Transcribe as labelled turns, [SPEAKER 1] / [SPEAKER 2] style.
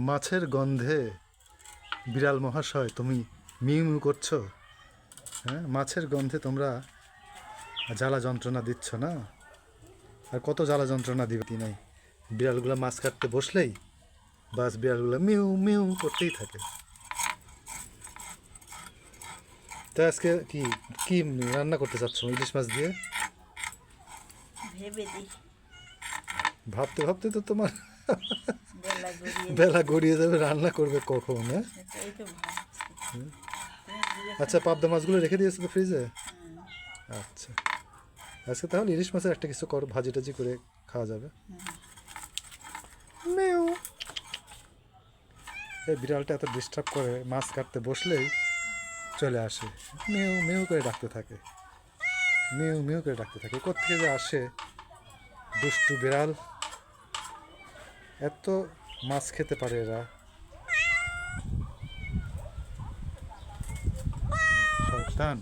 [SPEAKER 1] মাছের গন্ধে বিড়াল মহাশয় তুমি মিউ মিউ করছো। হ্যাঁ, মাছের গন্ধে তোমরা জ্বালা যন্ত্রণা দিচ্ছ না? আর কত জ্বালা যন্ত্রণা দিবে কি নাই। বিড়ালগুলো মাছ কাটতে বসলেই বাস বিড়ালগুলো মিউ মিউ করতেই থাকে। তো আজকে কি কি রান্না করতে চাচ্ছ ইলিশ মাছ দিয়ে?
[SPEAKER 2] ভেবে দিই,
[SPEAKER 1] ভাবতে ভাবতে তো তোমার
[SPEAKER 2] বেলা গড়িয়ে
[SPEAKER 1] বেলা গড়িয়ে যাবে, রান্না করবে কখন? হ্যাঁ,
[SPEAKER 2] সেটাই তো ভাবছি। তুমি জিজ্ঞেস
[SPEAKER 1] আচ্ছা, পাবদা মাছগুলো রেখে দিয়েছো তো ফ্রিজে?
[SPEAKER 2] হুম,
[SPEAKER 1] আচ্ছা, আজকে তাহলে ইলিশ মাছের একটা কিছু কর, ভাজি টাজি করে খাওয়া যাবে। মিউ। এই বিড়ালটা এত ডিস্টার্ব করে, মাছ কাটতে বসলেই চলে আসে, মিউ মিউ করে ডাকতে থাকে, মিউ মিউ করে ডাকতে থাকে। কোত্থেকে যে আসে দুষ্টু বিড়াল, এত মাছ খেতে পারে এরা। শয়তান।